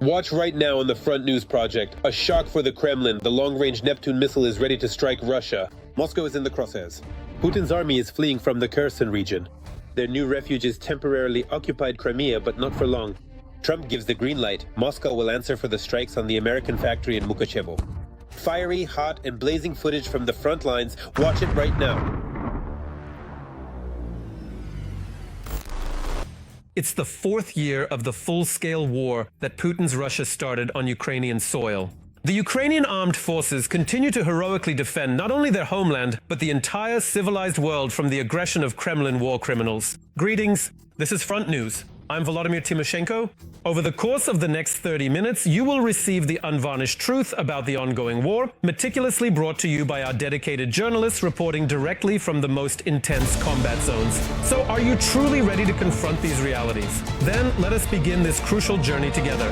Watch right now on the Front News Project. A shock for the Kremlin. The long-range Neptune missile is ready to strike Russia. Moscow is in the crosshairs. Putin's army is fleeing from the Kherson region. Their new refuge is temporarily occupied Crimea, but not for long. Trump gives the green light. Moscow will answer for the strikes on the American factory in Mukachevo. Fiery, hot, and blazing footage from the front lines. Watch it right now. It's the fourth year of the full-scale war that Putin's Russia started on Ukrainian soil. The Ukrainian armed forces continue to heroically defend not only their homeland, but the entire civilized world from the aggression of Kremlin war criminals. Greetings, this is Front News. I'm Volodymyr Timoshenko. Over the course of the next 30 minutes, you will receive the unvarnished truth about the ongoing war, meticulously brought to you by our dedicated journalists reporting directly from the most intense combat zones. So are you truly ready to confront these realities? Then let us begin this crucial journey together.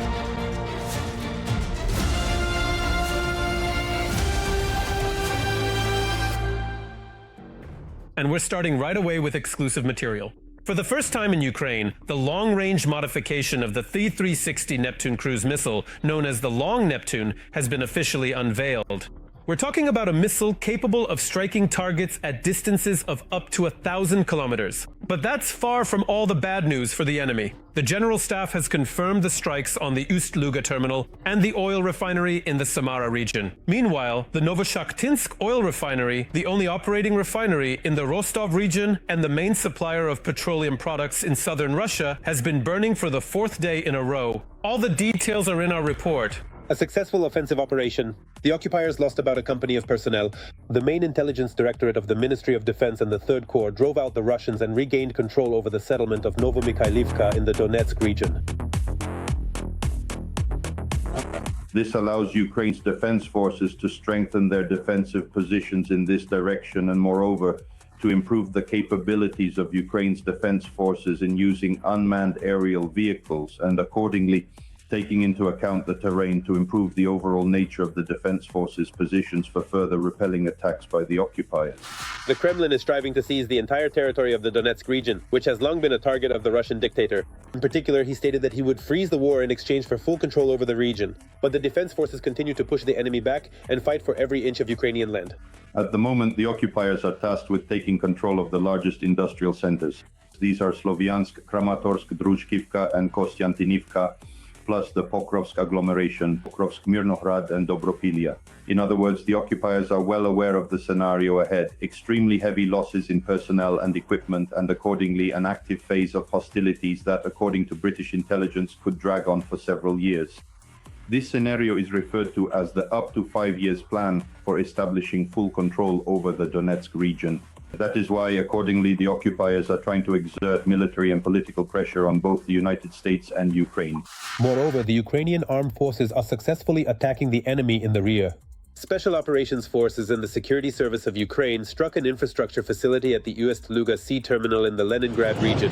And we're starting right away with exclusive material. For the first time in Ukraine, the long-range modification of the T-360 Neptune cruise missile, known as the Long Neptune, has been officially unveiled. We're talking about a missile capable of striking targets at distances of up to 1,000 kilometers. But that's far from all the bad news for the enemy. The General Staff has confirmed the strikes on the Ust-Luga terminal and the oil refinery in the Samara region. Meanwhile, the Novochakhtinsk oil refinery, the only operating refinery in the Rostov region and the main supplier of petroleum products in southern Russia, has been burning for the fourth day in a row. All the details are in our report. A successful offensive operation. The occupiers lost about a company of personnel. The main intelligence directorate of the Ministry of Defense and the Third Corps drove out the Russians and regained control over the settlement of Novomikhailivka in the Donetsk region. This allows Ukraine's defense forces to strengthen their defensive positions in this direction and, moreover, to improve the capabilities of Ukraine's defense forces in using unmanned aerial vehicles and, accordingly, taking into account the terrain to improve the overall nature of the defense forces' positions for further repelling attacks by the occupiers. The Kremlin is striving to seize the entire territory of the Donetsk region, which has long been a target of the Russian dictator. In particular, he stated that he would freeze the war in exchange for full control over the region. But the defense forces continue to push the enemy back and fight for every inch of Ukrainian land. At the moment, the occupiers are tasked with taking control of the largest industrial centers. These are Sloviansk, Krematursk, Druzhkivka, and Kostiantynivka, plus the Pokrovsk agglomeration, Pokrovsk, Mirnohrad, and Dobropilia. In other words, the occupiers are well aware of the scenario ahead, extremely heavy losses in personnel and equipment, and accordingly an active phase of hostilities that, according to British intelligence, could drag on for several years. This scenario is referred to as the up to 5 years plan for establishing full control over the Donetsk region. That is why, accordingly, the occupiers are trying to exert military and political pressure on both the United States and Ukraine. Moreover, the Ukrainian armed forces are successfully attacking the enemy in the rear. Special Operations Forces and the Security Service of Ukraine struck an infrastructure facility at the Ust-Luga Sea Terminal in the Leningrad region.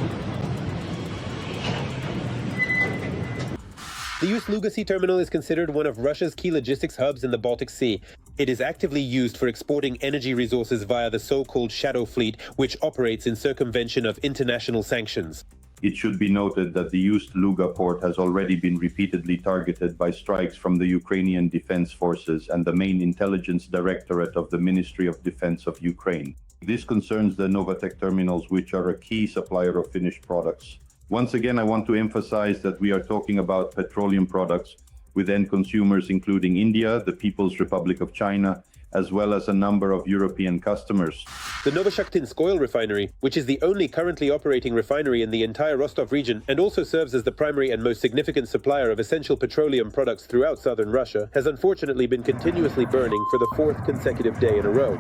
The Ust-Luga Sea Terminal is considered one of Russia's key logistics hubs in the Baltic Sea. It is actively used for exporting energy resources via the so-called Shadow Fleet, which operates in circumvention of international sanctions. It should be noted that the Ust-Luga port has already been repeatedly targeted by strikes from the Ukrainian Defense Forces and the main intelligence directorate of the Ministry of Defense of Ukraine. This concerns the Novatek terminals, which are a key supplier of finished products. Once again, I want to emphasize that we are talking about petroleum products with end consumers including India, the People's Republic of China, as well as a number of European customers. The Novochakhtinsk oil refinery, which is the only currently operating refinery in the entire Rostov region and also serves as the primary and most significant supplier of essential petroleum products throughout southern Russia, has unfortunately been continuously burning for the fourth consecutive day in a row.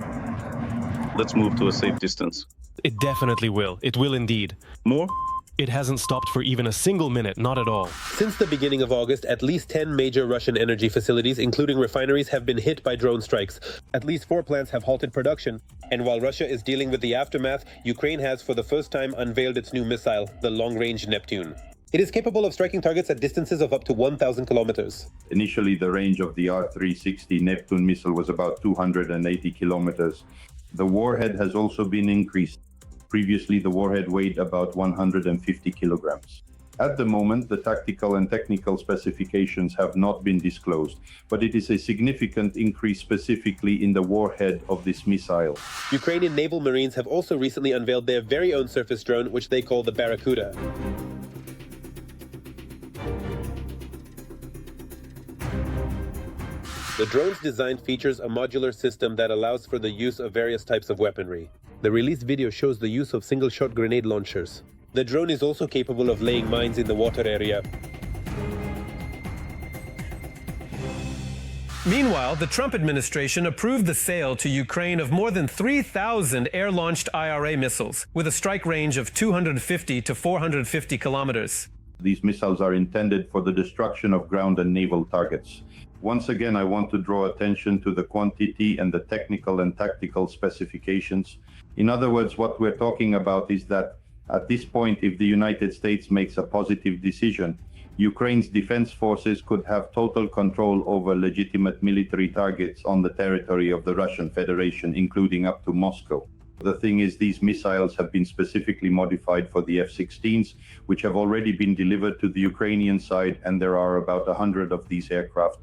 Let's move to a safe distance. It definitely will. It will indeed. More? It hasn't stopped for even a single minute, not at all. Since the beginning of August, at least 10 major Russian energy facilities, including refineries, have been hit by drone strikes. At least 4 plants have halted production. And while Russia is dealing with the aftermath, Ukraine has for the first time unveiled its new missile, the long-range Neptune. It is capable of striking targets at distances of up to 1,000 kilometers. Initially, the range of the R-360 Neptune missile was about 280 kilometers. The warhead has also been increased. Previously, the warhead weighed about 150 kilograms. At the moment, the tactical and technical specifications have not been disclosed, but it is a significant increase specifically in the warhead of this missile. Ukrainian naval marines have also recently unveiled their very own surface drone, which they call the Barracuda. The drone's design features a modular system that allows for the use of various types of weaponry. The released video shows the use of single-shot grenade launchers. The drone is also capable of laying mines in the water area. Meanwhile, the Trump administration approved the sale to Ukraine of more than 3,000 air-launched IRA missiles, with a strike range of 250 to 450 kilometers. These missiles are intended for the destruction of ground and naval targets. Once again, I want to draw attention to the quantity and the technical and tactical specifications. In other words, what we're talking about is that at this point, if the United States makes a positive decision, Ukraine's defense forces could have total control over legitimate military targets on the territory of the Russian Federation, including up to Moscow. The thing is, these missiles have been specifically modified for the F-16s, which have already been delivered to the Ukrainian side, and there are about 100 of these aircraft.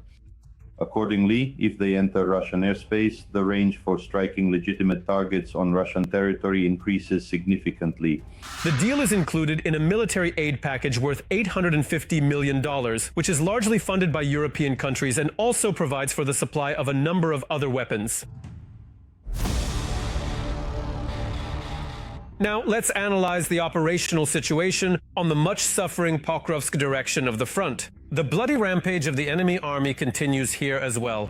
Accordingly, if they enter Russian airspace, the range for striking legitimate targets on Russian territory increases significantly. The deal is included in a military aid package worth $850 million, which is largely funded by European countries and also provides for the supply of a number of other weapons. Now, let's analyze the operational situation on the much-suffering Pokrovsk direction of the front. The bloody rampage of the enemy army continues here as well.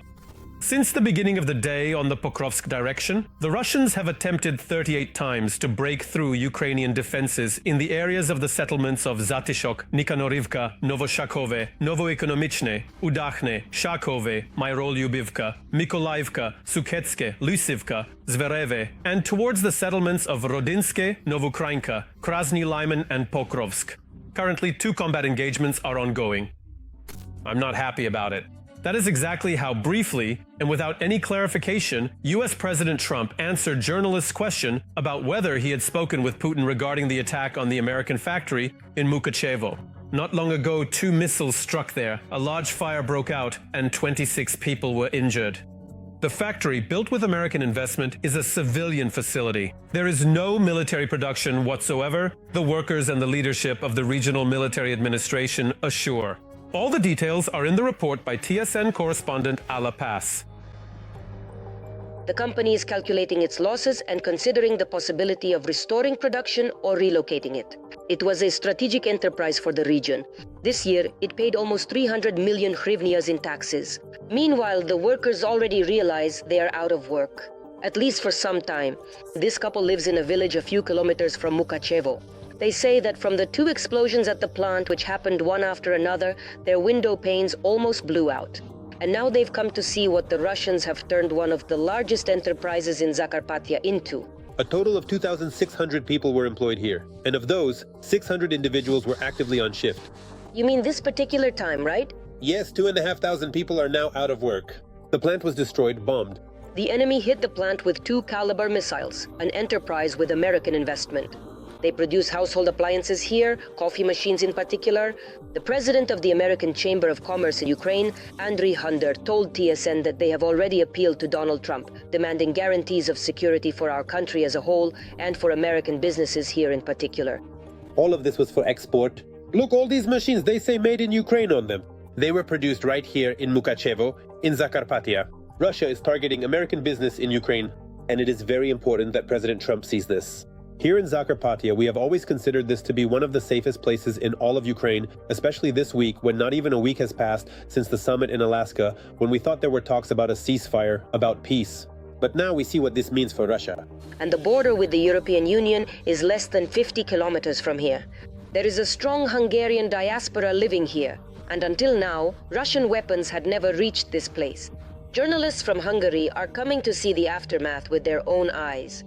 Since the beginning of the day on the Pokrovsk direction, the Russians have attempted 38 times to break through Ukrainian defenses in the areas of the settlements of Zatishok, Nikanorivka, Novoshakove, Novoekonomichne, Udachne, Shakove, Mairolyubivka, Mykolaivka, Sukhetske, Lysivka, Zvereve, and towards the settlements of Rodinske, Novukrainka, Krasny Lyman, and Pokrovsk. Currently, 2 combat engagements are ongoing. I'm not happy about it. That is exactly how briefly, and without any clarification, US President Trump answered journalists' question about whether he had spoken with Putin regarding the attack on the American factory in Mukachevo. Not long ago, 2 missiles struck there, a large fire broke out, and 26 people were injured. The factory, built with American investment, is a civilian facility. There is no military production whatsoever, the workers and the leadership of the regional military administration assure. All the details are in the report by TSN correspondent Ala Pass. The company is calculating its losses and considering the possibility of restoring production or relocating it. It was a strategic enterprise for the region. This year, it paid almost 300 million hryvnias in taxes. Meanwhile, the workers already realize they are out of work, at least for some time. This couple lives in a village a few kilometers from Mukachevo. They say that from the 2 explosions at the plant, which happened one after another, their window panes almost blew out. And now they've come to see what the Russians have turned one of the largest enterprises in Zakarpattia into. A total of 2,600 people were employed here, and of those, 600 individuals were actively on shift. You mean this particular time, right? Yes, 2,500 people are now out of work. The plant was destroyed, bombed. The enemy hit the plant with 2 Caliber missiles, an enterprise with American investment. They produce household appliances here, coffee machines in particular. The president of the American Chamber of Commerce in Ukraine, Andriy Hunder, told TSN that they have already appealed to Donald Trump, demanding guarantees of security for our country as a whole and for American businesses here in particular. All of this was for export. Look, all these machines, they say made in Ukraine on them. They were produced right here in Mukachevo, in Zakarpattia. Russia is targeting American business in Ukraine, and it is very important that President Trump sees this. Here in Zakarpattia, we have always considered this to be one of the safest places in all of Ukraine, especially this week when not even a week has passed since the summit in Alaska, when we thought there were talks about a ceasefire, about peace. But now we see what this means for Russia. And the border with the European Union is less than 50 kilometers from here. There is a strong Hungarian diaspora living here, and until now, Russian weapons had never reached this place. Journalists from Hungary are coming to see the aftermath with their own eyes.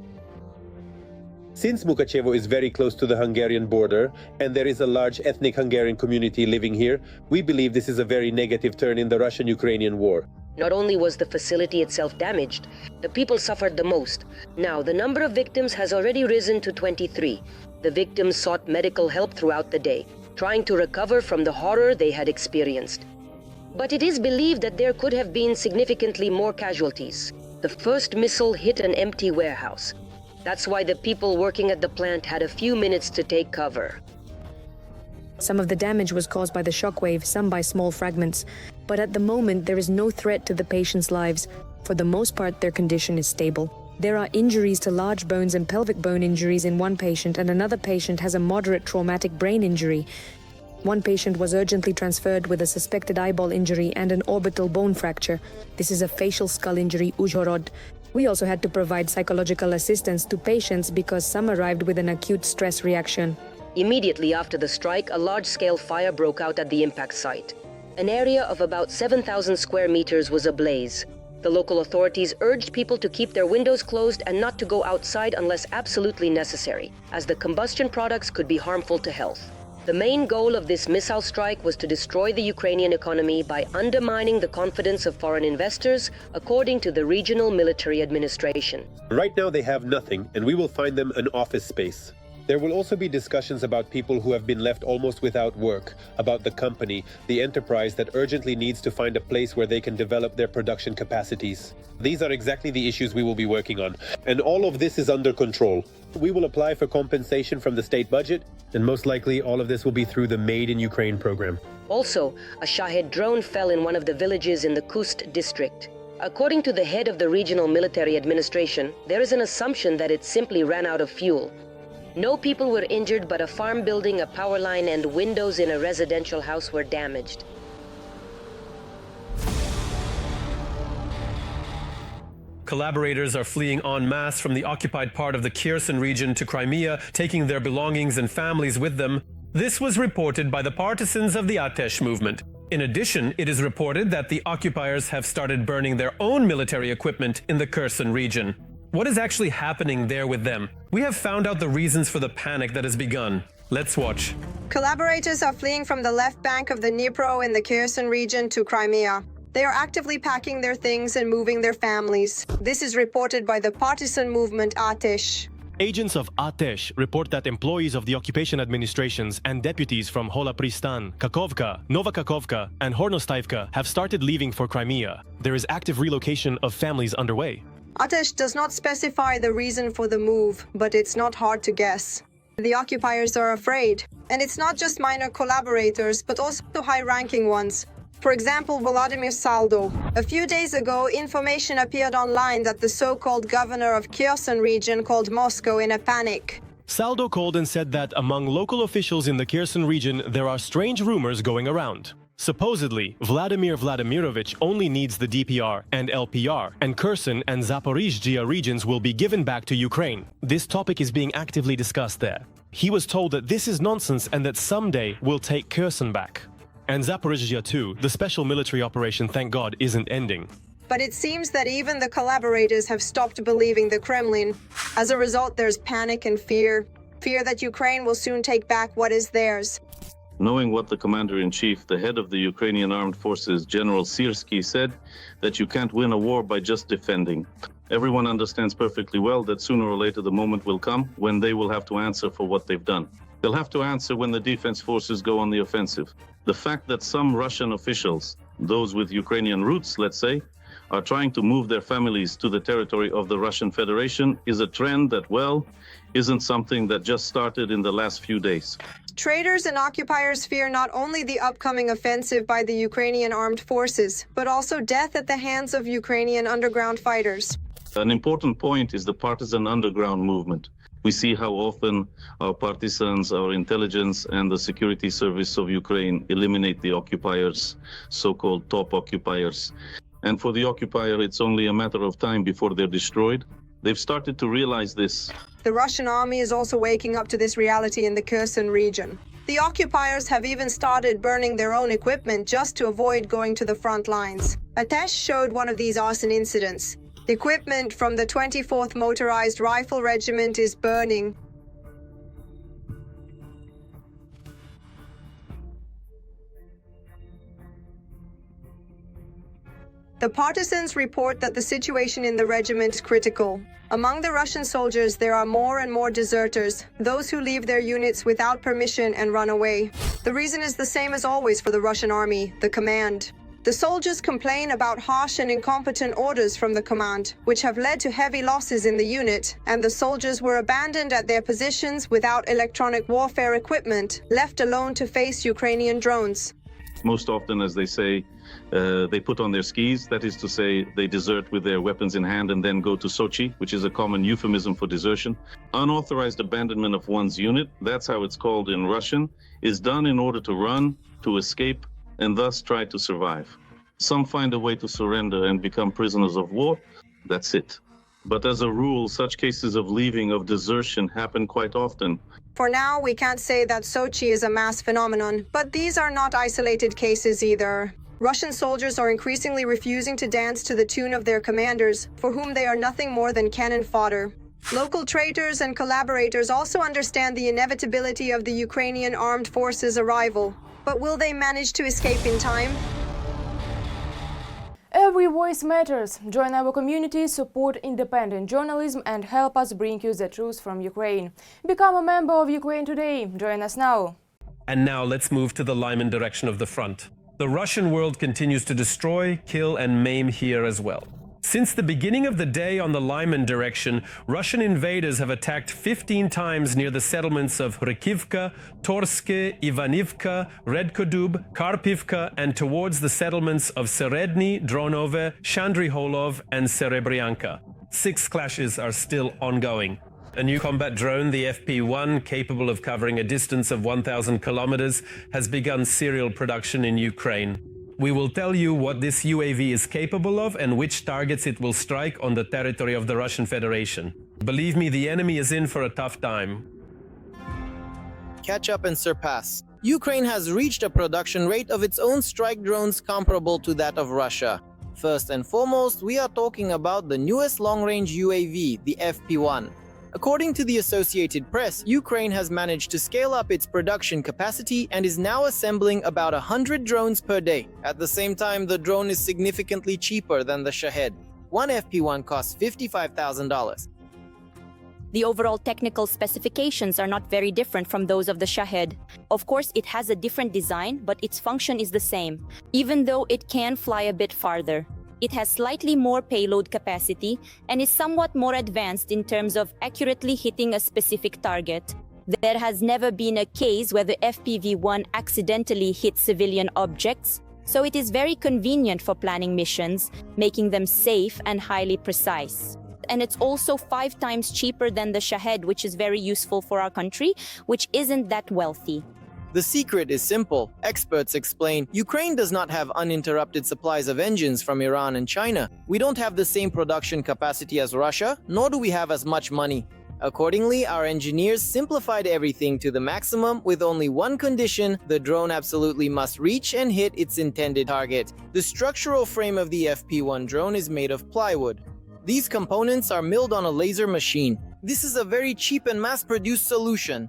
Since Mukachevo is very close to the Hungarian border, and there is a large ethnic Hungarian community living here, we believe this is a very negative turn in the Russian-Ukrainian war. Not only was the facility itself damaged, the people suffered the most. Now, the number of victims has already risen to 23. The victims sought medical help throughout the day. trying to recover from the horror they had experienced. But it is believed that there could have been significantly more casualties. The first missile hit an empty warehouse. That's why the people working at the plant had a few minutes to take cover. Some of the damage was caused by the shockwave, some by small fragments. But at the moment, there is no threat to the patients' lives. For the most part, their condition is stable. There are injuries to large bones and pelvic bone injuries in one patient, and another patient has a moderate traumatic brain injury. One patient was urgently transferred with a suspected eyeball injury and an orbital bone fracture. This is a facial skull injury, Uzhhorod. We also had to provide psychological assistance to patients because some arrived with an acute stress reaction. Immediately after the strike, a large-scale fire broke out at the impact site. An area of about 7,000 square meters was ablaze. The local authorities urged people to keep their windows closed and not to go outside unless absolutely necessary, as the combustion products could be harmful to health. The main goal of this missile strike was to destroy the Ukrainian economy by undermining the confidence of foreign investors, according to the regional military administration. Right now they have nothing, and we will find them an office space. There will also be discussions about people who have been left almost without work, about the company, the enterprise that urgently needs to find a place where they can develop their production capacities. These are exactly the issues we will be working on, and all of this is under control. We will apply for compensation from the state budget, and most likely all of this will be through the Made in Ukraine program. Also, a Shahed drone fell in one of the villages in the Kust district. According to the head of the regional military administration, there is an assumption that it simply ran out of fuel. No people were injured, but a farm building, a power line, and windows in a residential house were damaged. Collaborators are fleeing en masse from the occupied part of the Kherson region to Crimea, taking their belongings and families with them. This was reported by the partisans of the Atesh movement. In addition, it is reported that the occupiers have started burning their own military equipment in the Kherson region. What is actually happening there with them? We have found out the reasons for the panic that has begun. Let's watch. Collaborators are fleeing from the left bank of the Dnipro in the Kherson region to Crimea. They are actively packing their things and moving their families. This is reported by the partisan movement Atesh. Agents of Atesh report that employees of the occupation administrations and deputies from Hola Pristan, Kakhovka, Nova Kakhovka, and Hornostaivka have started leaving for Crimea. There is active relocation of families underway. Atesh does not specify the reason for the move, but it's not hard to guess. The occupiers are afraid. And it's not just minor collaborators, but also high-ranking ones. For example, Vladimir Saldo. A few days ago, information appeared online that the so-called governor of Kherson region called Moscow in a panic. Saldo called and said that among local officials in the Kherson region, there are strange rumors going around. Supposedly, Vladimir Vladimirovich only needs the DPR and LPR, and Kherson and Zaporizhzhia regions will be given back to Ukraine. This topic is being actively discussed there. He was told that this is nonsense and that someday we'll take Kherson back. And Zaporizhzhia too, the special military operation, thank God, isn't ending. But it seems that even the collaborators have stopped believing the Kremlin. As a result, there's panic and fear. Fear that Ukraine will soon take back what is theirs. Knowing what the commander-in-chief, the head of the Ukrainian armed forces, General Syrskyi, said, that you can't win a war by just defending. Everyone understands perfectly well that sooner or later the moment will come when they will have to answer for what they've done. They'll have to answer when the defense forces go on the offensive. The fact that some Russian officials, those with Ukrainian roots, let's say, are trying to move their families to the territory of the Russian Federation is a trend that, well, isn't something that just started in the last few days. Traitors and occupiers fear not only the upcoming offensive by the Ukrainian armed forces, but also death at the hands of Ukrainian underground fighters. An important point is the partisan underground movement. We see how often our partisans, our intelligence, and the security service of Ukraine eliminate the occupiers, so-called top occupiers. And for the occupier, it's only a matter of time before they're destroyed. They've started to realize this. The Russian army is also waking up to this reality in the Kherson region. The occupiers have even started burning their own equipment just to avoid going to the front lines. Atesh showed one of these arson incidents. The equipment from the 24th Motorized Rifle Regiment is burning. The partisans report that the situation in the regiment is critical. Among the Russian soldiers, there are more and more deserters, those who leave their units without permission and run away. The reason is the same as always for the Russian army, the command. The soldiers complain about harsh and incompetent orders from the command, which have led to heavy losses in the unit, and the soldiers were abandoned at their positions without electronic warfare equipment, left alone to face Ukrainian drones. Most often, as they say, they put on their skis, that is to say, they desert with their weapons in hand and then go to Sochi, which is a common euphemism for desertion. Unauthorized abandonment of one's unit, that's how it's called in Russian, is done in order to run, to escape, and thus try to survive. Some find a way to surrender and become prisoners of war, that's it. But as a rule, such cases of leaving, of desertion, happen quite often. For now, we can't say that Sochi is a mass phenomenon, but these are not isolated cases either. Russian soldiers are increasingly refusing to dance to the tune of their commanders, for whom they are nothing more than cannon fodder. Local traitors and collaborators also understand the inevitability of the Ukrainian armed forces' arrival. But will they manage to escape in time? Every voice matters. Join our community, support independent journalism and help us bring you the truth from Ukraine. Become a member of Ukraine Today. Join us now. And now let's move to the Lyman direction of the front. The Russian world continues to destroy, kill and maim here as well. Since the beginning of the day on the Lyman direction, Russian invaders have attacked 15 times near the settlements of Hrikivka, Torske, Ivanivka, Redkodub, Karpivka, and towards the settlements of Seredny, Dronove, Shandriholov, and Serebryanka. 6 clashes are still ongoing. A new combat drone, the FP-1, capable of covering a distance of 1,000 kilometers, has begun serial production in Ukraine. We will tell you what this UAV is capable of and which targets it will strike on the territory of the Russian Federation. Believe me, the enemy is in for a tough time. Catch up and surpass. Ukraine has reached a production rate of its own strike drones comparable to that of Russia. First and foremost, we are talking about the newest long-range UAV, the FP-1. According to the Associated Press, Ukraine has managed to scale up its production capacity and is now assembling about 100 drones per day. At the same time, the drone is significantly cheaper than the Shahed. One FP-1 costs $55,000. The overall technical specifications are not very different from those of the Shahed. Of course, it has a different design, but its function is the same, even though it can fly a bit farther. It has slightly more payload capacity and is somewhat more advanced in terms of accurately hitting a specific target. There has never been a case where the FPV-1 accidentally hit civilian objects, so it is very convenient for planning missions, making them safe and highly precise. And it's also 5 times cheaper than the Shahed, which is very useful for our country, which isn't that wealthy. The secret is simple. Experts explain, Ukraine does not have uninterrupted supplies of engines from Iran and China. We don't have the same production capacity as Russia, nor do we have as much money. Accordingly, our engineers simplified everything to the maximum with only one condition: the drone absolutely must reach and hit its intended target. The structural frame of the FP-1 drone is made of plywood. These components are milled on a laser machine. This is a very cheap and mass-produced solution.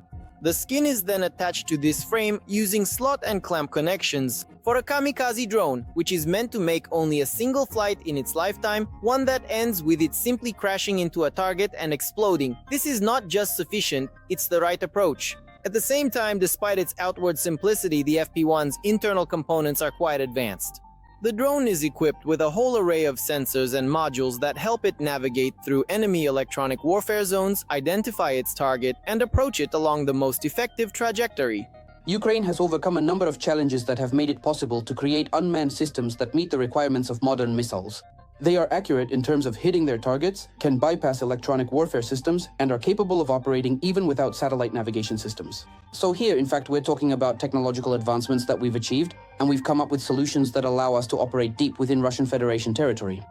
The skin is then attached to this frame using slot and clamp connections. For a kamikaze drone, which is meant to make only a single flight in its lifetime, one that ends with it simply crashing into a target and exploding, this is not just sufficient, it's the right approach. At the same time, despite its outward simplicity, the FP-1's internal components are quite advanced. The drone is equipped with a whole array of sensors and modules that help it navigate through enemy electronic warfare zones, identify its target, and approach it along the most effective trajectory. Ukraine has overcome a number of challenges that have made it possible to create unmanned systems that meet the requirements of modern missiles. They are accurate in terms of hitting their targets, can bypass electronic warfare systems, and are capable of operating even without satellite navigation systems. So here, in fact, we're talking about technological advancements that we've achieved, and we've come up with solutions that allow us to operate deep within Russian Federation territory.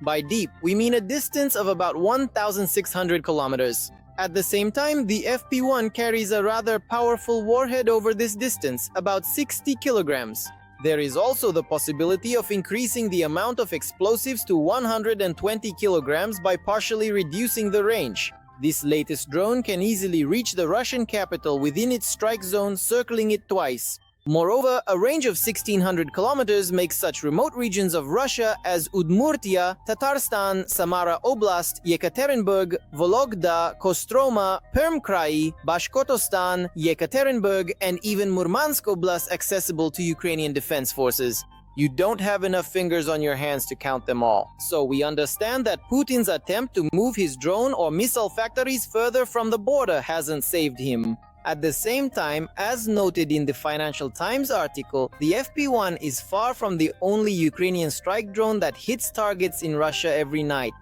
By deep, we mean a distance of about 1,600 kilometers. At the same time, the FP-1 carries a rather powerful warhead over this distance, about 60 kilograms. There is also the possibility of increasing the amount of explosives to 120 kilograms by partially reducing the range. This latest drone can easily reach the Russian capital within its strike zone, circling it twice. Moreover, a range of 1,600 kilometers makes such remote regions of Russia as Udmurtia, Tatarstan, Samara Oblast, Yekaterinburg, Vologda, Kostroma, Perm Krai, Bashkortostan, Yekaterinburg, and even Murmansk Oblast accessible to Ukrainian defense forces. You don't have enough fingers on your hands to count them all. So we understand that Putin's attempt to move his drone or missile factories further from the border hasn't saved him. At the same time, as noted in the Financial Times article, the FP-1 is far from the only Ukrainian strike drone that hits targets in Russia every night.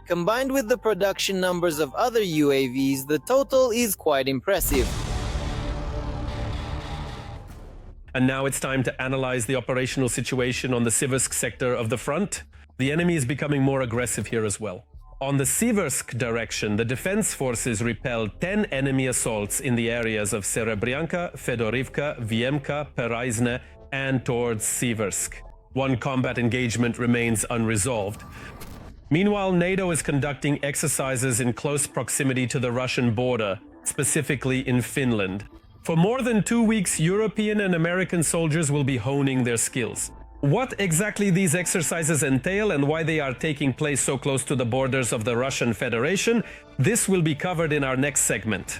Combined with the production numbers of other UAVs, the total is quite impressive. And now it's time to analyze the operational situation on the Seversk sector of the front. The enemy is becoming more aggressive here as well. On the Seversk direction, the defense forces repelled 10 enemy assaults in the areas of Serebryanka, Fedorivka, Vyemka, Pereizne, and towards Seversk. One combat engagement remains unresolved. Meanwhile, NATO is conducting exercises in close proximity to the Russian border, specifically in Finland. For more than 2 weeks, European and American soldiers will be honing their skills. What exactly these exercises entail and why they are taking place so close to the borders of the Russian Federation, this will be covered in our next segment.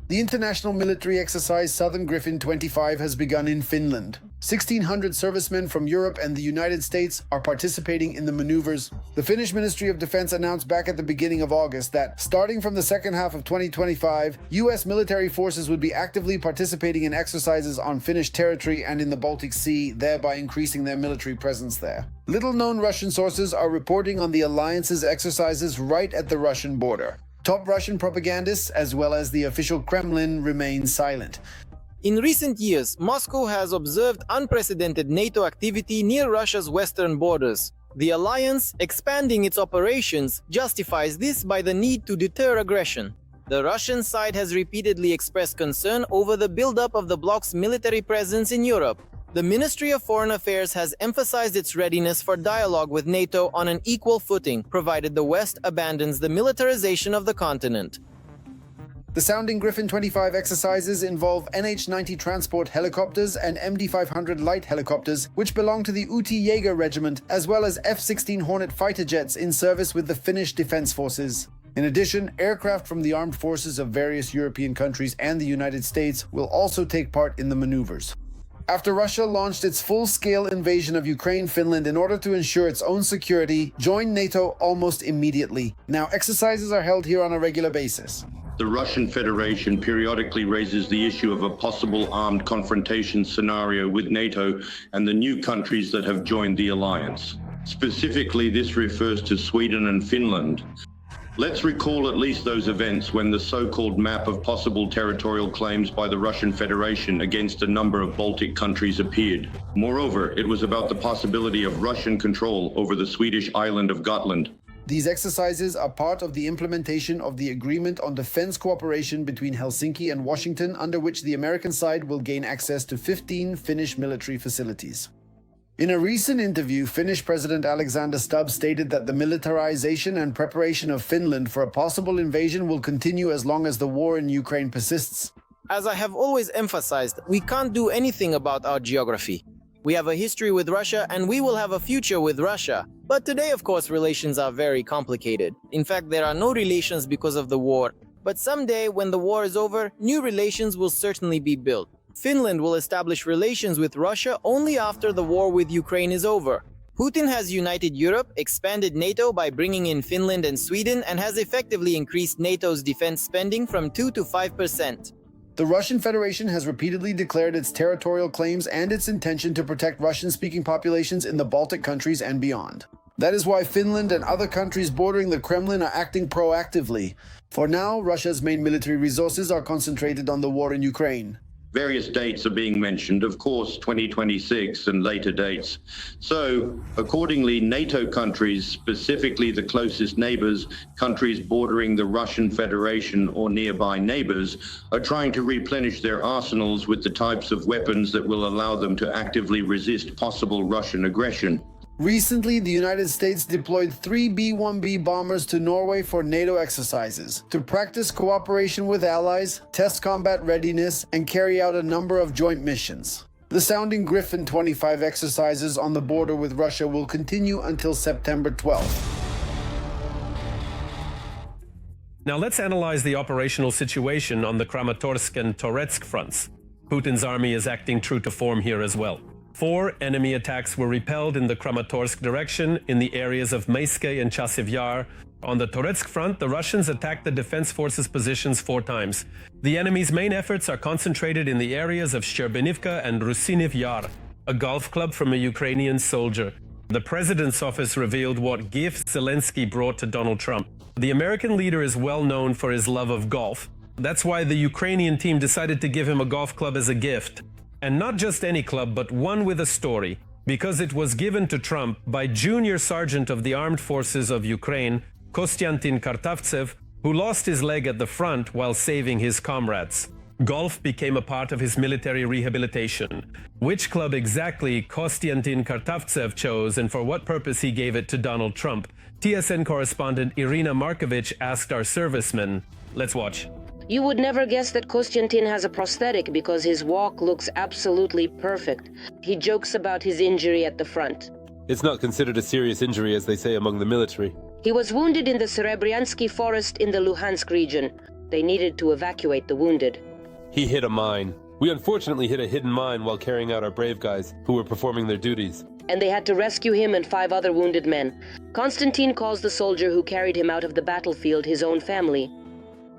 The international military exercise Southern Griffin 25 has begun in Finland. 1,600 servicemen from Europe and the United States are participating in the maneuvers. The Finnish Ministry of Defense announced back at the beginning of August that, starting from the second half of 2025, U.S. military forces would be actively participating in exercises on Finnish territory and in the Baltic Sea, thereby increasing their military presence there. Little-known Russian sources are reporting on the alliance's exercises right at the Russian border. Top Russian propagandists, as well as the official Kremlin, remain silent. In recent years, Moscow has observed unprecedented NATO activity near Russia's western borders. The alliance, expanding its operations, justifies this by the need to deter aggression. The Russian side has repeatedly expressed concern over the buildup of the bloc's military presence in Europe. The Ministry of Foreign Affairs has emphasized its readiness for dialogue with NATO on an equal footing, provided the West abandons the militarization of the continent. The Sounding Griffin 25 exercises involve NH-90 transport helicopters and MD-500 light helicopters, which belong to the Uti Jaeger Regiment, as well as F-16 Hornet fighter jets in service with the Finnish Defense Forces. In addition, aircraft from the armed forces of various European countries and the United States will also take part in the maneuvers. After Russia launched its full-scale invasion of Ukraine, Finland, in order to ensure its own security, joined NATO almost immediately. Now, exercises are held here on a regular basis. The Russian Federation periodically raises the issue of a possible armed confrontation scenario with NATO and the new countries that have joined the alliance. Specifically, this refers to Sweden and Finland. Let's recall at least those events when the so-called map of possible territorial claims by the Russian Federation against a number of Baltic countries appeared. Moreover, it was about the possibility of Russian control over the Swedish island of Gotland. These exercises are part of the implementation of the Agreement on Defense Cooperation between Helsinki and Washington, under which the American side will gain access to 15 Finnish military facilities. In a recent interview, Finnish President Alexander Stubb stated that the militarization and preparation of Finland for a possible invasion will continue as long as the war in Ukraine persists. As I have always emphasized, we can't do anything about our geography. We have a history with Russia and we will have a future with Russia. But today, of course, relations are very complicated. In fact, there are no relations because of the war. But someday, when the war is over, new relations will certainly be built. Finland will establish relations with Russia only after the war with Ukraine is over. Putin has united Europe, expanded NATO by bringing in Finland and Sweden, and has effectively increased NATO's defense spending from 2 to 5%. The Russian Federation has repeatedly declared its territorial claims and its intention to protect Russian-speaking populations in the Baltic countries and beyond. That is why Finland and other countries bordering the Kremlin are acting proactively. For now, Russia's main military resources are concentrated on the war in Ukraine. Various dates are being mentioned, of course, 2026 and later dates. So, accordingly, NATO countries, specifically the closest neighbors, countries bordering the Russian Federation or nearby neighbors, are trying to replenish their arsenals with the types of weapons that will allow them to actively resist possible Russian aggression. Recently, the United States deployed 3 B-1B bombers to Norway for NATO exercises, to practice cooperation with allies, test combat readiness, and carry out a number of joint missions. The Sounding Griffin 25 exercises on the border with Russia will continue until September 12th. Now let's analyze the operational situation on the Krematurk and Toretsk fronts. Putin's army is acting true to form here as well. 4 enemy attacks were repelled in the Krematorsk direction in the areas of Mayske and Chasiv Yar. On the Toretsk front, the Russians attacked the defense forces' positions 4 times. The enemy's main efforts are concentrated in the areas of Shcherbenivka and Rusiniv Yar, a golf club from a Ukrainian soldier. The president's office revealed what gift Zelensky brought to Donald Trump. The American leader is well known for his love of golf. That's why the Ukrainian team decided to give him a golf club as a gift. And not just any club, but one with a story, because it was given to Trump by Junior Sergeant of the Armed Forces of Ukraine, Konstantin Kartavtsev, who lost his leg at the front while saving his comrades. Golf became a part of his military rehabilitation. Which club exactly Konstantin Kartavtsev chose and for what purpose he gave it to Donald Trump, TSN correspondent Irina Markovich asked our servicemen. Let's watch. You would never guess that Konstantin has a prosthetic because his walk looks absolutely perfect. He jokes about his injury at the front. It's not considered a serious injury, as they say among the military. He was wounded in the Serebryansky forest in the Luhansk region. They needed to evacuate the wounded. He hit a mine. We unfortunately hit a hidden mine while carrying out our brave guys, who were performing their duties. And they had to rescue him and 5 other wounded men. Konstantin calls the soldier who carried him out of the battlefield his own family.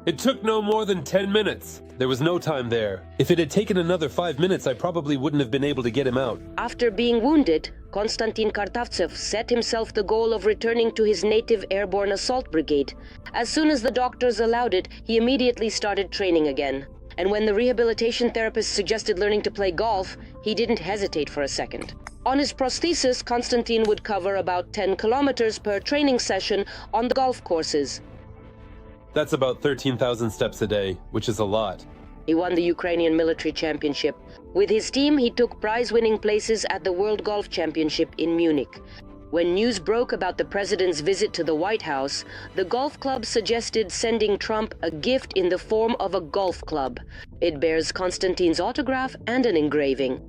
It took no more than 10 minutes. There was no time there. If it had taken another 5 minutes, I probably wouldn't have been able to get him out. After being wounded, Konstantin Kartavtsev set himself the goal of returning to his native airborne assault brigade. As soon as the doctors allowed it, he immediately started training again. And when the rehabilitation therapist suggested learning to play golf, he didn't hesitate for a second. On his prosthesis, Konstantin would cover about 10 kilometers per training session on the golf courses. That's about 13,000 steps a day, which is a lot. He won the Ukrainian military championship. With his team, he took prize-winning places at the World Golf Championship in Munich. When news broke about the president's visit to the White House, the golf club suggested sending Trump a gift in the form of a golf club. It bears Konstantin's autograph and an engraving.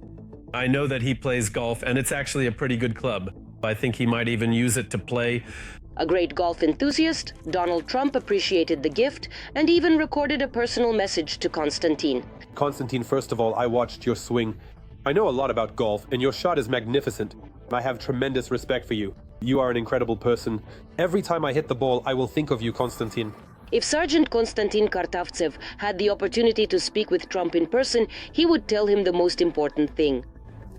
I know that he plays golf, and it's actually a pretty good club. I think he might even use it to play. A great golf enthusiast, Donald Trump appreciated the gift and even recorded a personal message to Konstantin. Konstantin, first of all, I watched your swing. I know a lot about golf, and your shot is magnificent. I have tremendous respect for you. You are an incredible person. Every time I hit the ball, I will think of you, Konstantin. If Sergeant Konstantin Kartavtsev had the opportunity to speak with Trump in person, he would tell him the most important thing.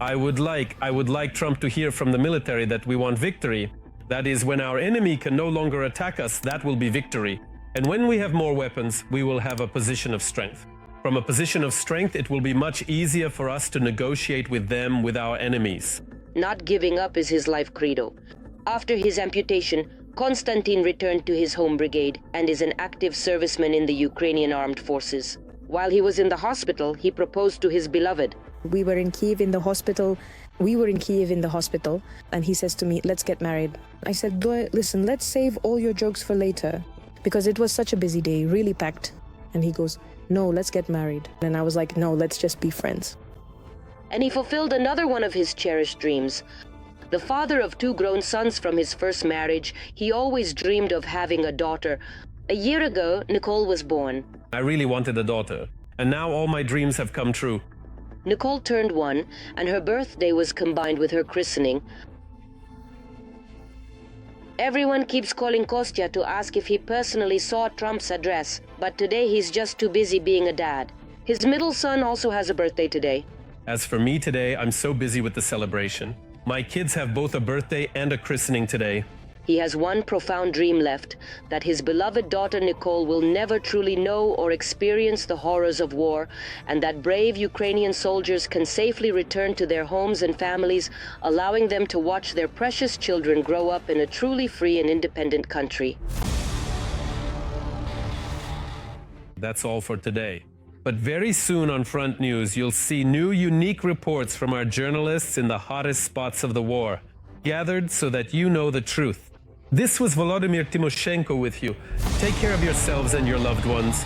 I would like Trump to hear from the military that we want victory. That is, when our enemy can no longer attack us, that will be victory. And when we have more weapons, we will have a position of strength. From a position of strength, it will be much easier for us to negotiate with them, with our enemies. Not giving up is his life credo. After his amputation, Konstantin returned to his home brigade and is an active serviceman in the Ukrainian armed forces. While he was in the hospital, he proposed to his beloved. We were in Kiev in the hospital, and he says to me, let's get married. I said, listen, let's save all your jokes for later, because it was such a busy day, really packed. And he goes, no, let's get married. And I was like, no, let's just be friends. And he fulfilled another one of his cherished dreams. The father of 2 grown sons from his first marriage, he always dreamed of having a daughter. A year ago, Nicole was born. I really wanted a daughter, and now all my dreams have come true. Nicole turned 1, and her birthday was combined with her christening. Everyone keeps calling Kostya to ask if he personally saw Trump's address, but today he's just too busy being a dad. His middle son also has a birthday today. As for me today, I'm so busy with the celebration. My kids have both a birthday and a christening today. He has one profound dream left, that his beloved daughter Nicole will never truly know or experience the horrors of war, and that brave Ukrainian soldiers can safely return to their homes and families, allowing them to watch their precious children grow up in a truly free and independent country. That's all for today. But very soon on Front News, you'll see new unique reports from our journalists in the hottest spots of the war. gathered so that you know the truth. This was Volodymyr Timoshenko with you. Take care of yourselves and your loved ones.